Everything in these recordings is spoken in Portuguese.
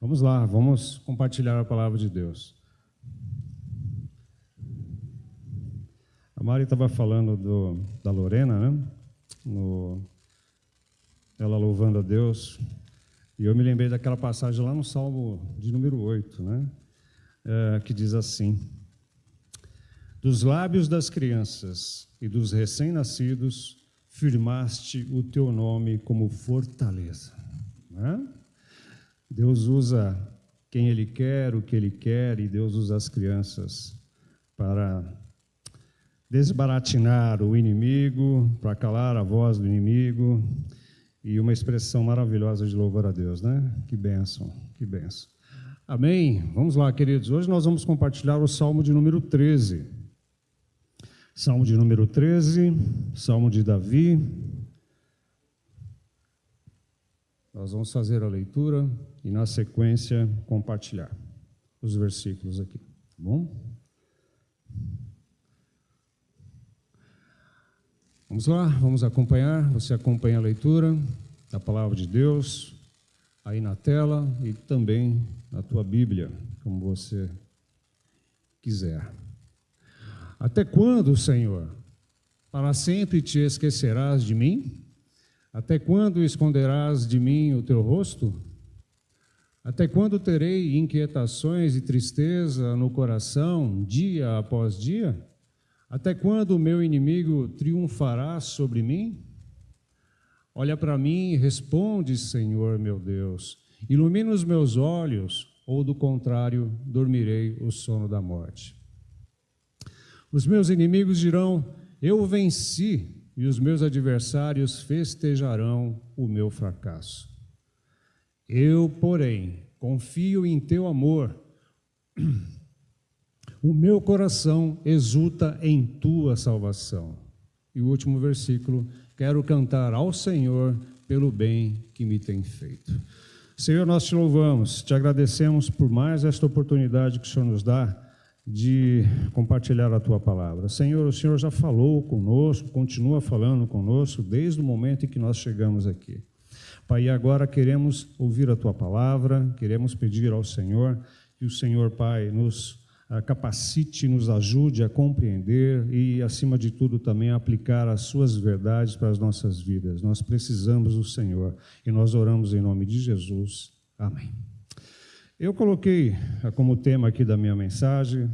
Vamos lá, vamos compartilhar a palavra de Deus. A Mari estava falando da Lorena, né? Ela louvando a Deus. E eu me lembrei daquela passagem lá no Salmo de número 8, né? Que diz assim: dos lábios das crianças e dos recém-nascidos firmaste o teu nome como fortaleza. Né? Deus usa quem Ele quer, o que Ele quer, e Deus usa as crianças para desbaratinar o inimigo, para calar a voz do inimigo, e uma expressão maravilhosa de louvor a Deus, né? Que bênção, que bênção. Amém? Vamos lá, queridos. Hoje nós vamos compartilhar o Salmo de número 13. Salmo de número 13, Salmo de Davi. Nós vamos fazer a leitura e, na sequência, compartilhar os versículos aqui, tá bom? Vamos lá, vamos acompanhar. Você acompanha a leitura da palavra de Deus aí na tela e também na tua Bíblia, como você quiser. Até quando, Senhor? Para sempre te esquecerás de mim? Até quando esconderás de mim o teu rosto? Até quando terei inquietações e tristeza no coração, dia após dia? Até quando o meu inimigo triunfará sobre mim? Olha para mim e responde, Senhor meu Deus. Ilumina os meus olhos, ou do contrário, dormirei o sono da morte. Os meus inimigos dirão: eu venci, e os meus adversários festejarão o meu fracasso. Eu, porém, confio em teu amor. O meu coração exulta em tua salvação. E o último versículo: quero cantar ao Senhor pelo bem que me tem feito. Senhor, nós te louvamos, te agradecemos por mais esta oportunidade que o Senhor nos dá de compartilhar a tua palavra. Senhor, o Senhor já falou conosco, continua falando conosco desde o momento em que nós chegamos aqui. Pai, e agora queremos ouvir a tua palavra, queremos pedir ao Senhor que o Senhor, Pai, nos capacite, nos ajude a compreender e, acima de tudo, também a aplicar as suas verdades para as nossas vidas. Nós precisamos do Senhor e nós oramos em nome de Jesus. Amém. Eu coloquei como tema aqui da minha mensagem,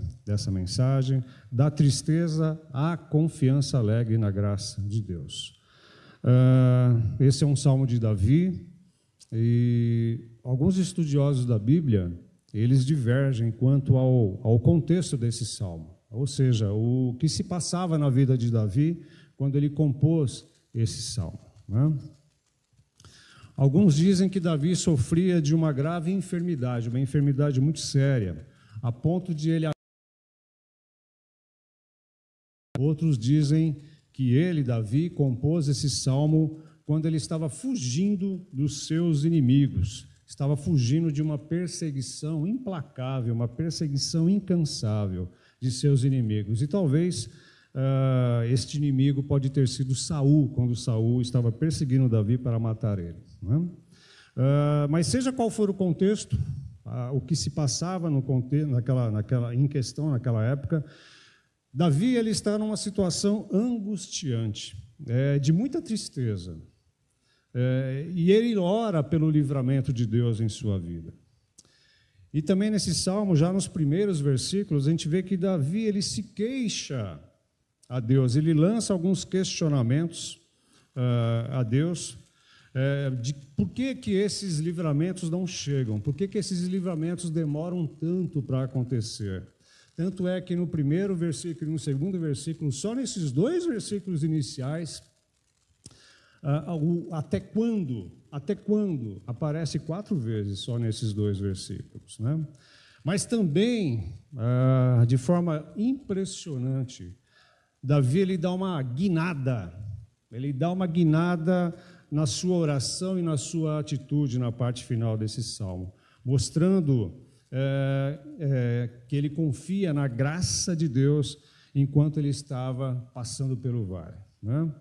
da tristeza à confiança alegre na graça de Deus. Esse é um salmo de Davi, e alguns estudiosos da Bíblia, eles divergem quanto ao contexto desse salmo, ou seja, o que se passava na vida de Davi quando ele compôs esse salmo, né? Alguns dizem que Davi sofria de uma grave enfermidade, uma enfermidade muito séria, a ponto de ele... Outros dizem que ele, Davi, compôs esse salmo quando ele estava fugindo dos seus inimigos, estava fugindo de uma perseguição implacável, uma perseguição incansável de seus inimigos. E talvez este inimigo pode ter sido Saul, quando Saul estava perseguindo Davi para matar ele. Né? Mas seja qual for o contexto, o que se passava no contexto, em questão naquela época, Davi ele está numa situação angustiante, de muita tristeza. E ele ora pelo livramento de Deus em sua vida. E também nesse salmo, já nos primeiros versículos, a gente vê que Davi ele se queixa a Deus, ele lança alguns questionamentos a Deus, de por que esses livramentos não chegam, por que esses livramentos demoram tanto para acontecer. Tanto é que no primeiro versículo e no segundo versículo, só nesses dois versículos iniciais, até quando, aparece 4 vezes só nesses 2 versículos, né? Mas também, de forma impressionante, Davi ele dá uma guinada na sua oração e na sua atitude na parte final desse salmo, mostrando que ele confia na graça de Deus enquanto ele estava passando pelo vale, né?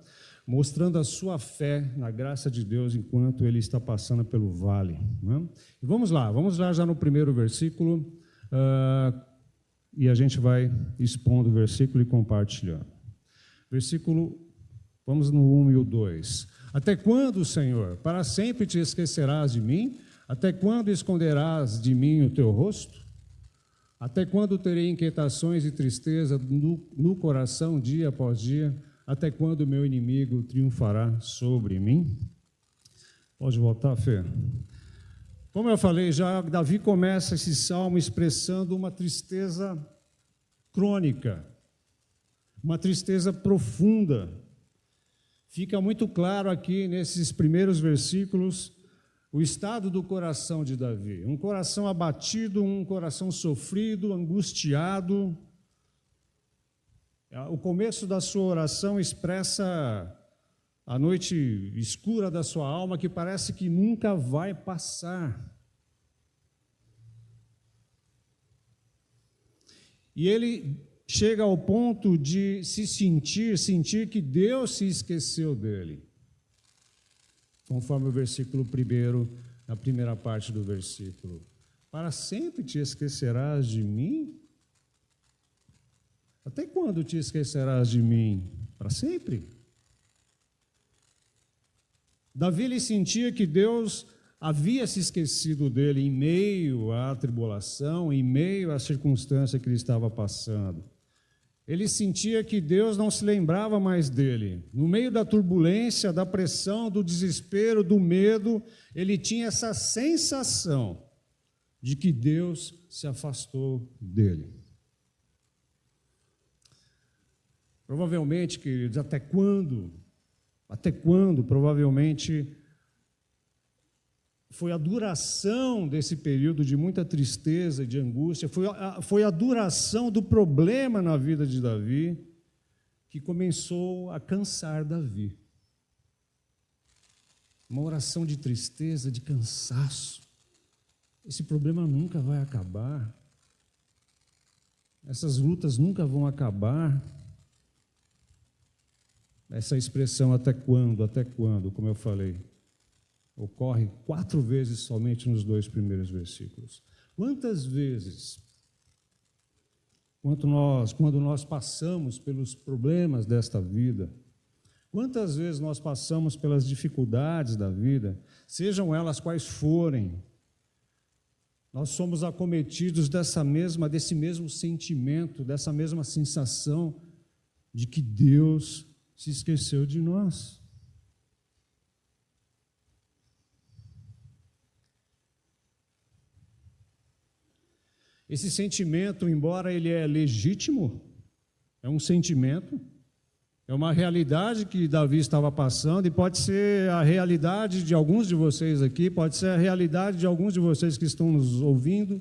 mostrando a sua fé na graça de Deus enquanto ele está passando pelo vale. Né? E vamos lá já no primeiro versículo, e a gente vai expondo o versículo e compartilhando. Vamos no 1 e o 2. Até quando, Senhor, para sempre te esquecerás de mim? Até quando esconderás de mim o teu rosto? Até quando terei inquietações e tristeza no coração dia após dia? Até quando o meu inimigo triunfará sobre mim? Pode voltar, Fê. Como eu falei já, Davi começa esse salmo expressando uma tristeza crônica, uma tristeza profunda. Fica muito claro aqui nesses primeiros versículos o estado do coração de Davi. Um coração abatido, um coração sofrido, angustiado. O começo da sua oração expressa a noite escura da sua alma que parece que nunca vai passar. E ele chega ao ponto de sentir que Deus se esqueceu dele. Conforme o versículo 1, na primeira parte do versículo. Para sempre te esquecerás de mim? Até quando te esquecerás de mim? Para sempre? Davi ele sentia que Deus havia se esquecido dele em meio à tribulação, em meio à circunstância que ele estava passando. Ele sentia que Deus não se lembrava mais dele. No meio da turbulência, da pressão, do desespero, do medo, ele tinha essa sensação de que Deus se afastou dele. Provavelmente, queridos, até quando, provavelmente, foi a duração desse período de muita tristeza, de angústia, foi a duração do problema na vida de Davi que começou a cansar Davi. Uma oração de tristeza, de cansaço. Esse problema nunca vai acabar. Essas lutas nunca vão acabar. Essa expressão até quando, como eu falei, ocorre 4 vezes somente nos 2 primeiros versículos. Quantas vezes, quando nós passamos pelos problemas desta vida, quantas vezes nós passamos pelas dificuldades da vida, sejam elas quais forem, nós somos acometidos desse mesmo sentimento, dessa mesma sensação de que Deus se esqueceu de nós. Esse sentimento, embora ele é legítimo, é um sentimento, é uma realidade que Davi estava passando, e pode ser a realidade de alguns de vocês aqui, pode ser a realidade de alguns de vocês que estão nos ouvindo.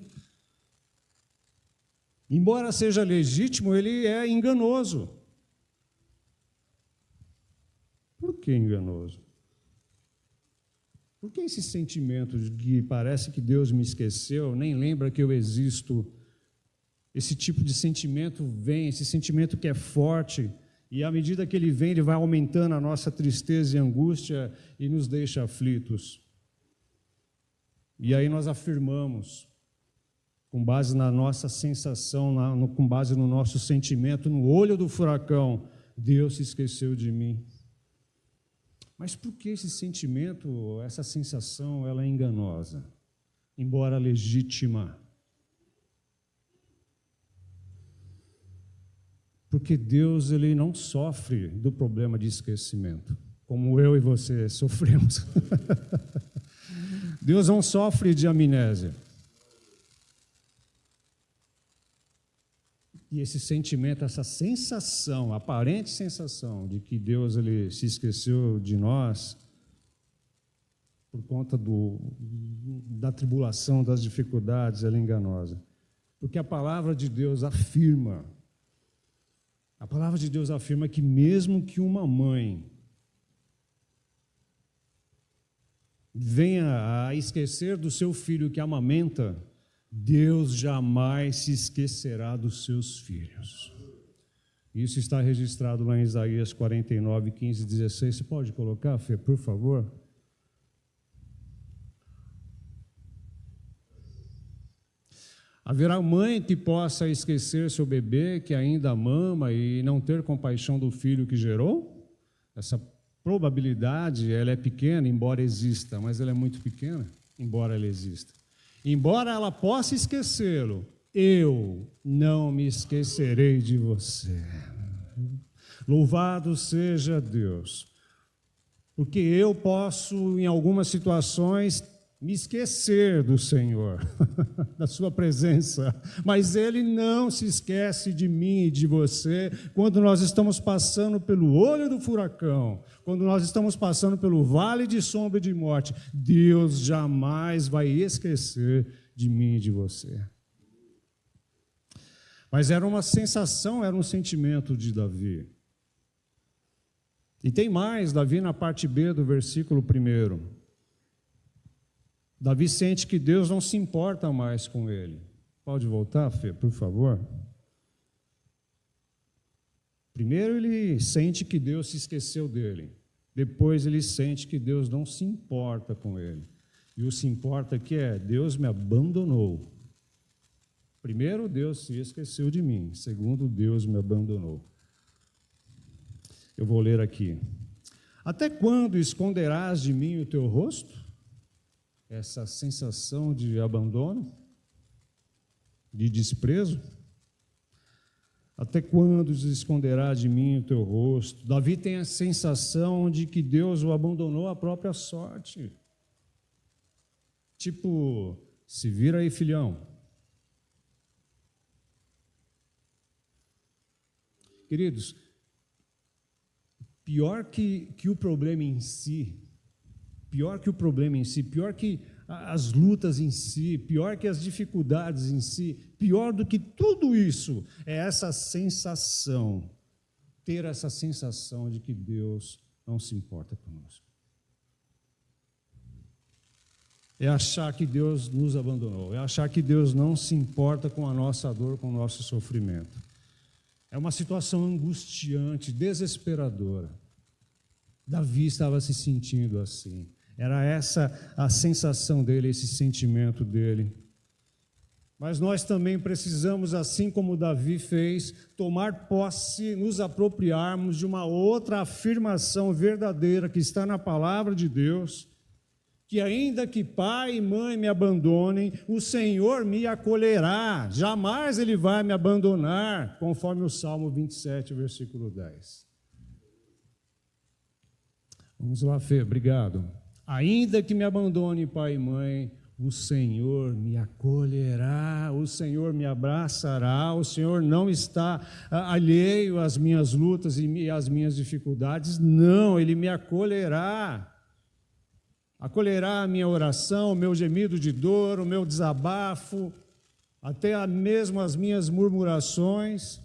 Embora seja legítimo, ele é enganoso. Por que enganoso? Por que esse sentimento de que parece que Deus me esqueceu, nem lembra que eu existo? Esse tipo de sentimento vem, esse sentimento que é forte, e à medida que ele vem, ele vai aumentando a nossa tristeza e angústia e nos deixa aflitos. E aí nós afirmamos, com base na nossa sensação, com base no nosso sentimento, no olho do furacão, Deus se esqueceu de mim. Mas por que esse sentimento, essa sensação, ela é enganosa, embora legítima? Porque Deus ele não sofre do problema de esquecimento, como eu e você sofremos. Deus não sofre de amnésia. E esse sentimento, essa sensação, aparente sensação de que Deus ele se esqueceu de nós por conta da tribulação, das dificuldades, ela é enganosa. Porque a palavra de Deus afirma que mesmo que uma mãe venha a esquecer do seu filho que amamenta, Deus jamais se esquecerá dos seus filhos. Isso está registrado lá em Isaías 49, 15 e 16. Você pode colocar, Fê, por favor? Haverá mãe que possa esquecer seu bebê que ainda mama e não ter compaixão do filho que gerou? Essa probabilidade, ela é pequena, embora exista, mas ela é muito pequena, embora ela exista. Embora ela possa esquecê-lo, eu não me esquecerei de você. Louvado seja Deus, porque eu posso, em algumas situações, me esquecer do Senhor, da sua presença, mas Ele não se esquece de mim e de você quando nós estamos passando pelo olho do furacão, quando nós estamos passando pelo vale de sombra e de morte. Deus jamais vai esquecer de mim e de você. Mas era uma sensação, era um sentimento de Davi. E tem mais, Davi na parte B do versículo 1. Davi sente que Deus não se importa mais com ele. Pode voltar, Fê, por favor? Primeiro ele sente que Deus se esqueceu dele. Depois ele sente que Deus não se importa com ele. E o se importa aqui é, Deus me abandonou. Primeiro, Deus se esqueceu de mim. Segundo, Deus me abandonou. Eu vou ler aqui. Até quando esconderás de mim o teu rosto? Essa sensação de abandono, de desprezo. Até quando esconderá de mim o teu rosto? Davi tem a sensação de que Deus o abandonou à própria sorte. Tipo, se vira aí, filhão. Queridos, pior que o problema em si, pior que as lutas em si, pior que as dificuldades em si, pior do que tudo isso, é essa sensação, ter essa sensação de que Deus não se importa conosco. É achar que Deus nos abandonou, é achar que Deus não se importa com a nossa dor, com o nosso sofrimento. É uma situação angustiante, desesperadora. Davi estava se sentindo assim. Era essa a sensação dele, esse sentimento dele. Mas nós também precisamos, assim como Davi fez, tomar posse, nos apropriarmos de uma outra afirmação verdadeira que está na palavra de Deus, que ainda que pai e mãe me abandonem, o Senhor me acolherá, jamais Ele vai me abandonar, conforme o Salmo 27, versículo 10. Vamos lá, Fê, obrigado. Ainda que me abandone pai e mãe, o Senhor me acolherá, o Senhor me abraçará, o Senhor não está alheio às minhas lutas e às minhas dificuldades, não, Ele me acolherá. Acolherá a minha oração, o meu gemido de dor, o meu desabafo, até mesmo as minhas murmurações.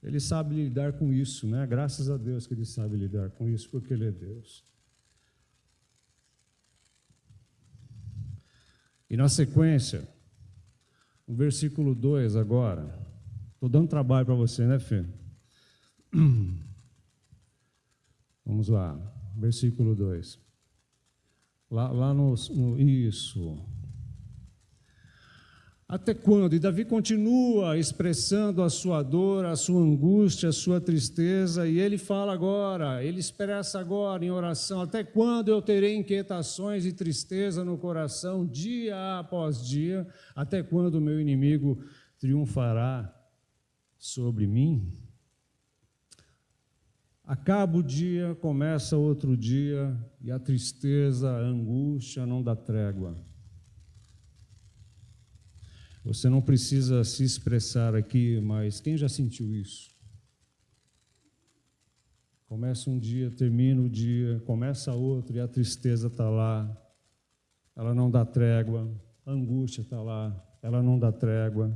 Ele sabe lidar com isso, né? Graças a Deus que Ele sabe lidar com isso, porque Ele é Deus. E na sequência, o versículo 2 agora. Estou dando trabalho para você, né, Fê? Vamos lá, versículo 2. Lá no isso. Até quando? E Davi continua expressando a sua dor, a sua angústia, a sua tristeza, e ele fala agora, ele expressa agora em oração: até quando eu terei inquietações e tristeza no coração, dia após dia? Até quando o meu inimigo triunfará sobre mim? Acaba o dia, começa outro dia, e a tristeza, a angústia não dá trégua. Você não precisa se expressar aqui, mas quem já sentiu isso? Começa um dia, termina o dia, começa outro, e a tristeza está lá, ela não dá trégua, a angústia está lá, ela não dá trégua.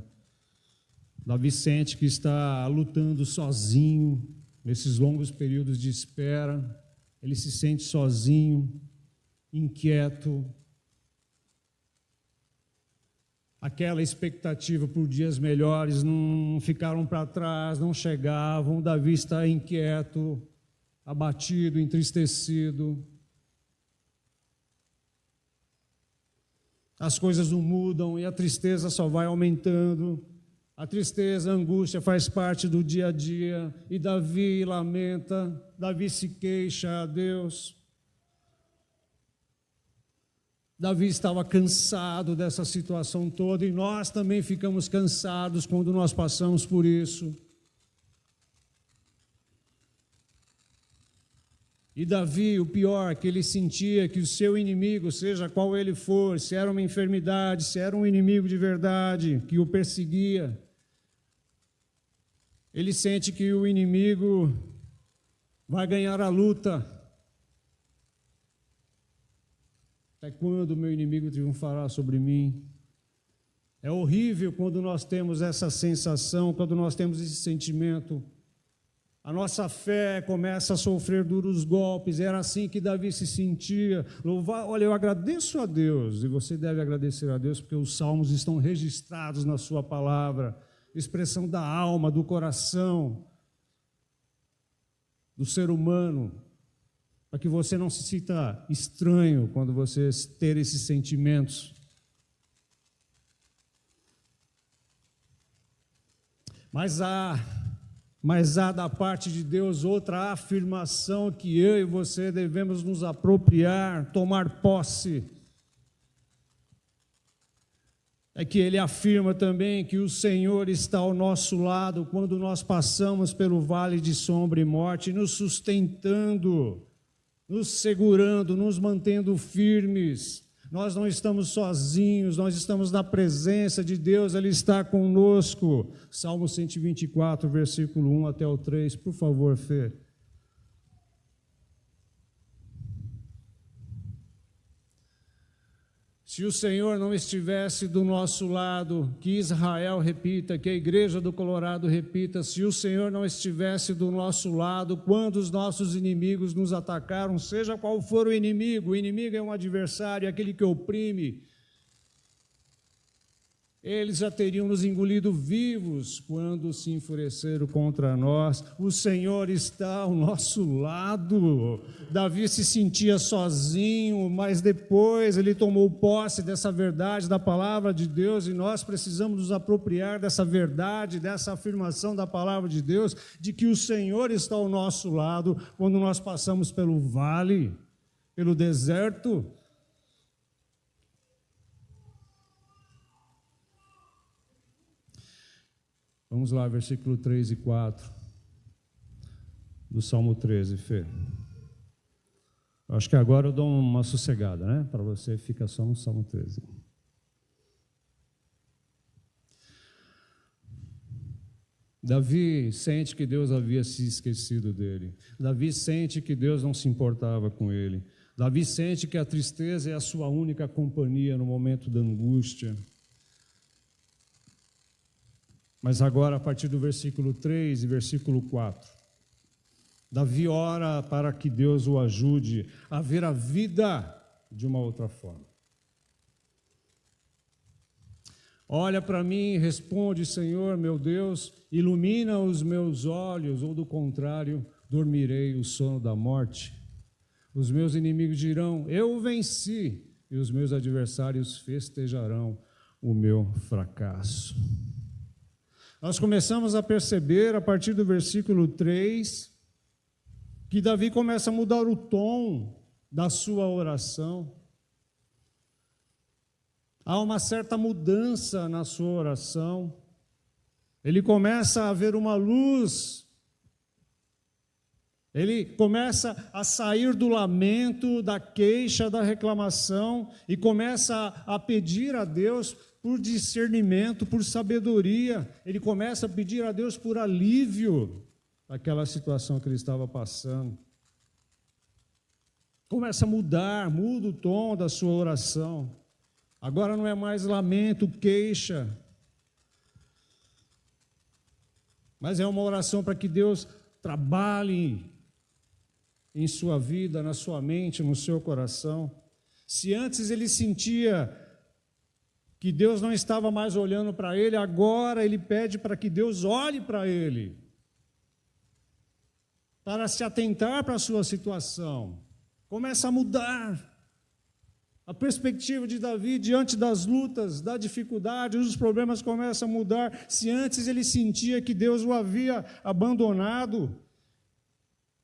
Davi sente que está lutando sozinho, nesses longos períodos de espera, ele se sente sozinho, inquieto. aquela expectativa por dias melhores não ficaram para trás, não chegavam. Davi está inquieto, abatido, entristecido. As coisas não mudam e a tristeza só vai aumentando. A tristeza, a angústia faz parte do dia a dia. E Davi lamenta, Davi se queixa a Deus. Davi estava cansado dessa situação toda e nós também ficamos cansados quando nós passamos por isso. E Davi, o pior, que ele sentia que o seu inimigo, seja qual ele for, se era uma enfermidade, se era um inimigo de verdade, que o perseguia, ele sente que o inimigo vai ganhar a luta. Até quando o meu inimigo triunfará sobre mim? É horrível quando nós temos essa sensação, quando nós temos esse sentimento. A nossa fé começa a sofrer duros golpes. Era assim que Davi se sentia. Olha, eu agradeço a Deus, e você deve agradecer a Deus, porque os salmos estão registrados na sua palavra, expressão da alma, do coração, do ser humano, para que você não se sinta estranho quando você ter esses sentimentos. Mas há da parte de Deus outra afirmação que eu e você devemos nos apropriar, tomar posse. É que ele afirma também que o Senhor está ao nosso lado quando nós passamos pelo vale de sombra e morte, nos sustentando, nos segurando, nos mantendo firmes. Nós não estamos sozinhos, nós estamos na presença de Deus, Ele está conosco. Salmo 124, versículo 1 até o 3, por favor, Fê. Se o Senhor não estivesse do nosso lado, que Israel repita, que a igreja do Colorado repita, se o Senhor não estivesse do nosso lado, quando os nossos inimigos nos atacaram, seja qual for o inimigo é um adversário, aquele que oprime, eles já teriam nos engolido vivos quando se enfureceram contra nós. O Senhor está ao nosso lado. Davi se sentia sozinho, mas depois ele tomou posse dessa verdade da palavra de Deus, e nós precisamos nos apropriar dessa verdade, dessa afirmação da palavra de Deus, de que o Senhor está ao nosso lado quando nós passamos pelo vale, pelo deserto. Vamos lá, versículo 3 e 4 do Salmo 13, Fê. Acho que agora eu dou uma sossegada, né? Para você fica só no Salmo 13. Davi sente que Deus havia se esquecido dele. Davi sente que Deus não se importava com ele. Davi sente que a tristeza é a sua única companhia no momento da angústia. Mas agora, a partir do versículo 3 e versículo 4, Davi ora para que Deus o ajude a ver a vida de uma outra forma. Olha para mim e responde, Senhor, meu Deus, ilumina os meus olhos, ou do contrário, dormirei o sono da morte. Os meus inimigos dirão, eu venci, e os meus adversários festejarão o meu fracasso. Nós começamos a perceber, a partir do versículo 3, que Davi começa a mudar o tom da sua oração. Há uma certa mudança na sua oração. Ele começa a ver uma luz. Ele começa a sair do lamento, da queixa, da reclamação, e começa a pedir a Deus por discernimento, por sabedoria. Ele começa a pedir a Deus por alívio daquela situação que ele estava passando. Começa a mudar, muda o tom da sua oração. Agora não é mais lamento, queixa, mas é uma oração para que Deus trabalhe em sua vida, na sua mente, no seu coração. Se antes ele sentia que Deus não estava mais olhando para ele, agora ele pede para que Deus olhe para ele, para se atentar para a sua situação. Começa a mudar a perspectiva de Davi diante das lutas, da dificuldade, os problemas começam a mudar. Se antes ele sentia que Deus o havia abandonado,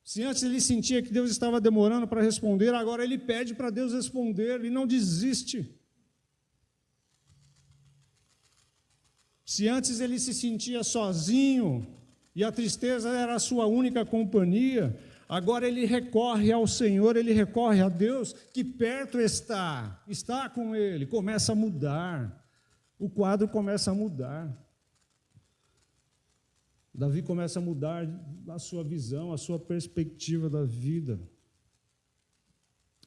se antes ele sentia que Deus estava demorando para responder, agora ele pede para Deus responder, ele não desiste. Se antes ele se sentia sozinho e a tristeza era a sua única companhia, agora ele recorre ao Senhor, ele recorre a Deus, que perto está com ele, começa a mudar, o quadro começa a mudar. Davi começa a mudar a sua visão, a sua perspectiva da vida.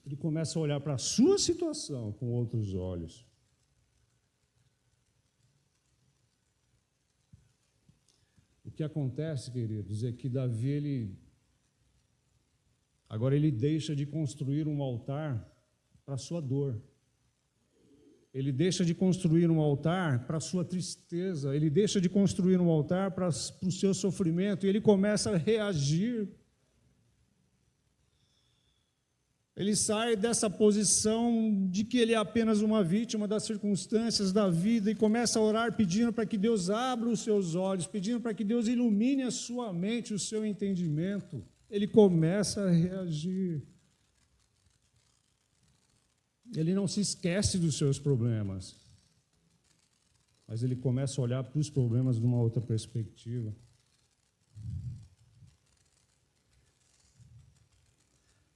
Ele começa a olhar para a sua situação com outros olhos. O que acontece, queridos, é que Davi, agora ele deixa de construir um altar para a sua dor. Ele deixa de construir um altar para a sua tristeza. Ele deixa de construir um altar para o seu sofrimento. E ele começa a reagir. Ele sai dessa posição de que ele é apenas uma vítima das circunstâncias da vida e começa a orar pedindo para que Deus abra os seus olhos, pedindo para que Deus ilumine a sua mente, o seu entendimento. Ele começa a reagir. Ele não se esquece dos seus problemas, mas ele começa a olhar para os problemas de uma outra perspectiva.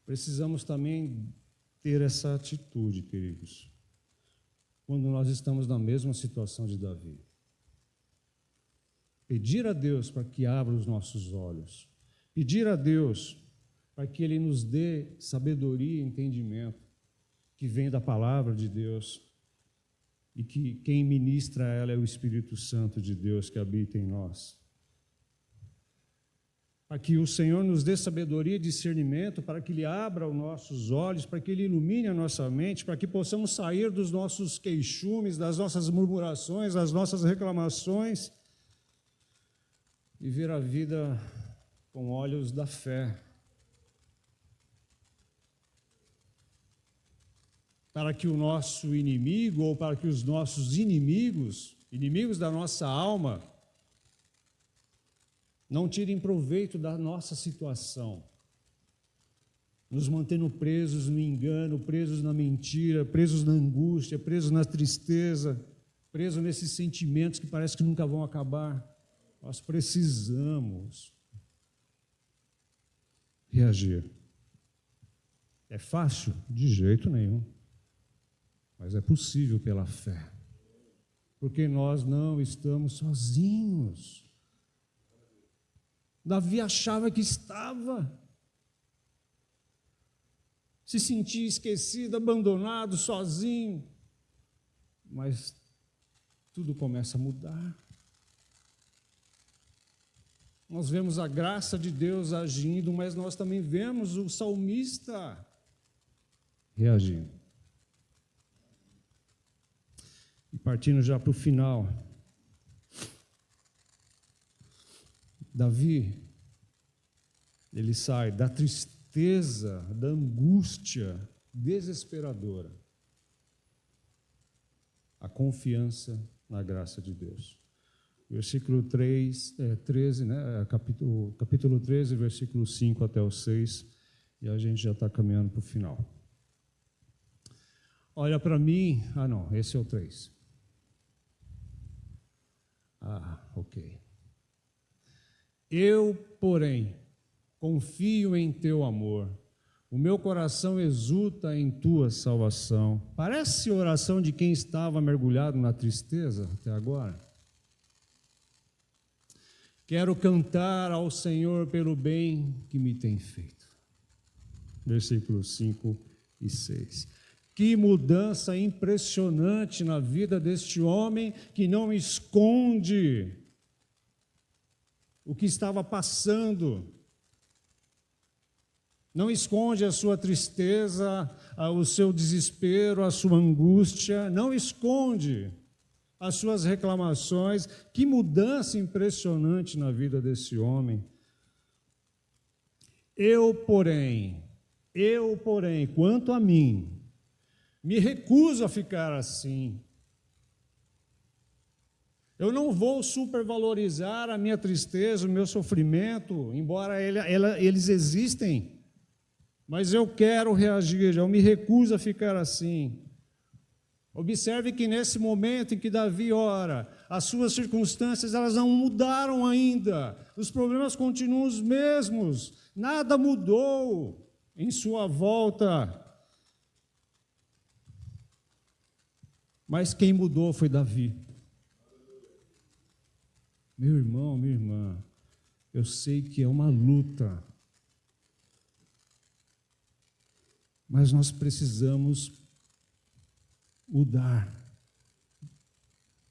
Precisamos também ter essa atitude, queridos, quando nós estamos na mesma situação de Davi. Pedir a Deus para que abra os nossos olhos. Pedir a Deus para que Ele nos dê sabedoria e entendimento que vem da palavra de Deus e que quem ministra ela é o Espírito Santo de Deus que habita em nós. Para que o Senhor nos dê sabedoria e discernimento, para que Ele abra os nossos olhos, para que Ele ilumine a nossa mente, para que possamos sair dos nossos queixumes, das nossas murmurações, das nossas reclamações e ver a vida com olhos da fé. Para que o nosso inimigo, ou para que os nossos inimigos da nossa alma, não tirem proveito da nossa situação, nos mantendo presos no engano, presos na mentira, presos na angústia, presos na tristeza, presos nesses sentimentos que parece que nunca vão acabar. Nós precisamos reagir. É fácil? De jeito nenhum. Mas é possível pela fé. Porque nós não estamos sozinhos. Davi achava que estava. Se sentia esquecido, abandonado, sozinho. Mas tudo começa a mudar. Nós vemos a graça de Deus agindo, mas nós também vemos o salmista reagindo. E partindo já para o final, Davi, ele sai da tristeza, da angústia desesperadora, a confiança na graça de Deus. Versículo 13, capítulo 13, versículo 5 até o 6, e a gente já está caminhando para o final. Olha para mim, esse é o 3. Ok. Eu, porém, confio em teu amor, o meu coração exulta em tua salvação. Parece oração de quem estava mergulhado na tristeza até agora. Quero cantar ao Senhor pelo bem que me tem feito. Versículos 5 e 6. Que mudança impressionante na vida deste homem que não esconde o que estava passando, não esconde a sua tristeza, o seu desespero, a sua angústia, não esconde, as suas reclamações. Que mudança impressionante na vida desse homem. Eu, porém, quanto a mim, me recuso a ficar assim. Eu não vou supervalorizar a minha tristeza, o meu sofrimento, embora eles existem, mas eu quero reagir, eu me recuso a ficar assim. Observe que nesse momento em que Davi ora, as suas circunstâncias elas não mudaram ainda, os problemas continuam os mesmos, nada mudou em sua volta. Mas quem mudou foi Davi. Meu irmão, minha irmã, eu sei que é uma luta, mas nós precisamos mudar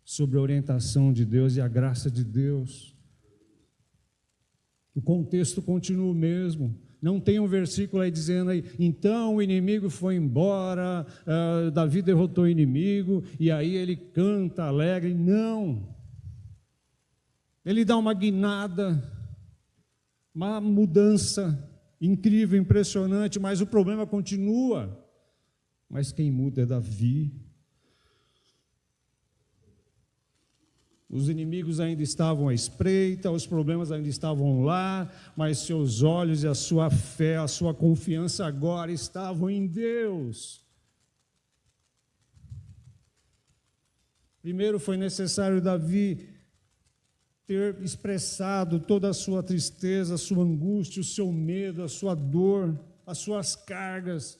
sobre a orientação de Deus e a graça de Deus. O contexto continua o mesmo. Não tem um versículo aí dizendo aí, então o inimigo foi embora, Davi derrotou o inimigo, e aí ele canta alegre. Não. Ele dá uma guinada, uma mudança incrível, impressionante, mas o problema continua. Mas quem muda é Davi. Os inimigos ainda estavam à espreita, os problemas ainda estavam lá, mas seus olhos e a sua fé, a sua confiança agora estavam em Deus. Primeiro foi necessário Davi ter expressado toda a sua tristeza, a sua angústia, o seu medo, a sua dor, as suas cargas.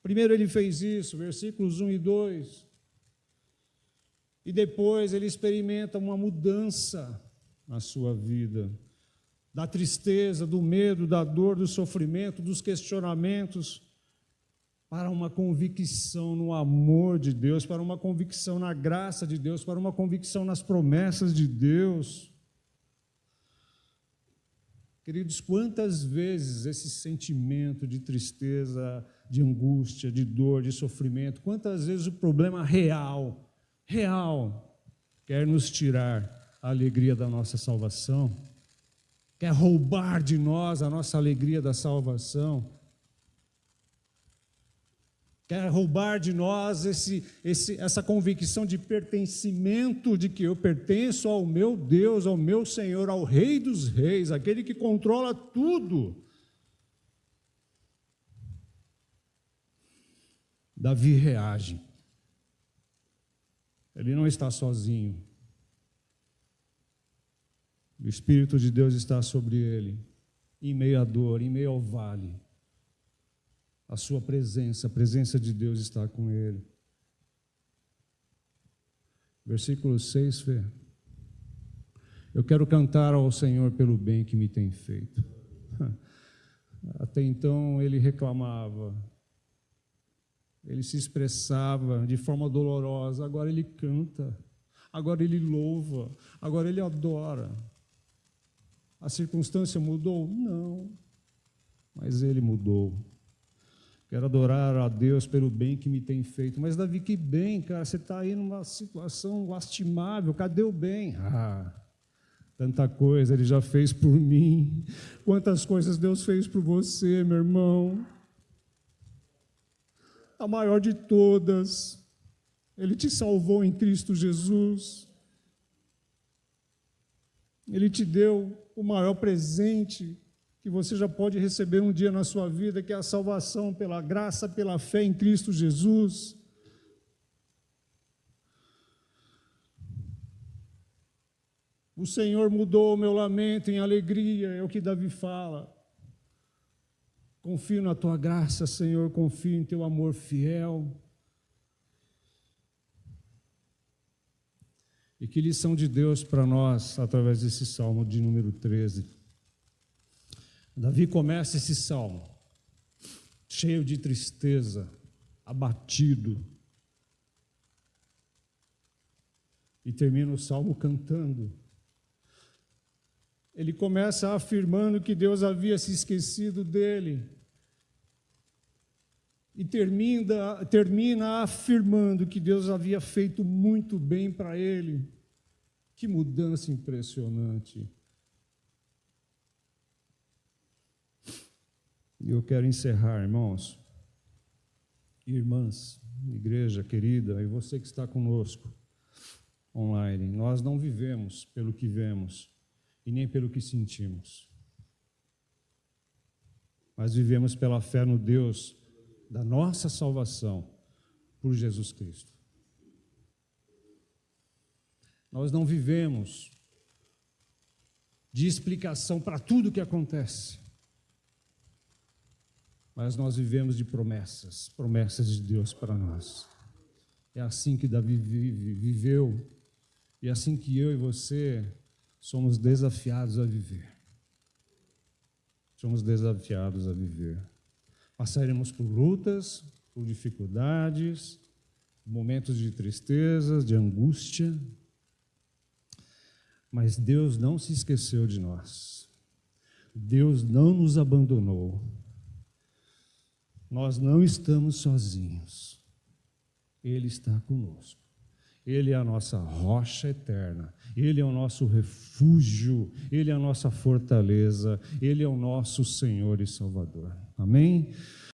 Primeiro ele fez isso, versículos 1 e 2. E depois ele experimenta uma mudança na sua vida, da tristeza, do medo, da dor, do sofrimento, dos questionamentos, para uma convicção no amor de Deus, para uma convicção na graça de Deus, para uma convicção nas promessas de Deus. Queridos, quantas vezes esse sentimento de tristeza, de angústia, de dor, de sofrimento, quantas vezes o problema real, quer nos tirar a alegria da nossa salvação, quer roubar de nós a nossa alegria da salvação, quer roubar de nós essa convicção de pertencimento, de que eu pertenço ao meu Deus, ao meu Senhor, ao Rei dos Reis, aquele que controla tudo. Davi reage. Ele não está sozinho. O Espírito de Deus está sobre ele, em meio à dor, em meio ao vale. A sua presença, a presença de Deus está com ele. Versículo 6, Fê. Eu quero cantar ao Senhor pelo bem que me tem feito. Até então ele reclamava, ele se expressava de forma dolorosa, agora ele canta, agora ele louva, agora ele adora. A circunstância mudou? Não, mas ele mudou. Quero adorar a Deus pelo bem que me tem feito. Mas Davi, que bem, cara, você está aí numa situação lastimável, cadê o bem? Tanta coisa ele já fez por mim, quantas coisas Deus fez por você, meu irmão. A maior de todas, Ele te salvou em Cristo Jesus. Ele te deu o maior presente que você já pode receber um dia na sua vida, que é a salvação pela graça, pela fé em Cristo Jesus. O Senhor mudou o meu lamento em alegria, é o que Davi fala. Confio na tua graça, Senhor, confio em teu amor fiel. E que lição de Deus para nós, através desse Salmo de número 13. Davi começa esse salmo cheio de tristeza, abatido, e termina o salmo cantando. Ele começa afirmando que Deus havia se esquecido dele, e termina afirmando que Deus havia feito muito bem para ele. Que mudança impressionante. E eu quero encerrar, irmãos, irmãs, igreja querida, e você que está conosco online. Nós não vivemos pelo que vemos e nem pelo que sentimos, mas vivemos pela fé no Deus da nossa salvação, por Jesus Cristo. Nós não vivemos de explicação para tudo o que acontece, mas nós vivemos de promessas, promessas de Deus para nós. É assim que Davi viveu, e é assim que eu e você somos desafiados a viver. Somos desafiados a viver. Passaremos por lutas, por dificuldades, momentos de tristeza, de angústia, mas Deus não se esqueceu de nós. Deus não nos abandonou. Nós não estamos sozinhos. Ele está conosco. Ele é a nossa rocha eterna. Ele é o nosso refúgio. Ele é a nossa fortaleza. Ele é o nosso Senhor e Salvador. Amém?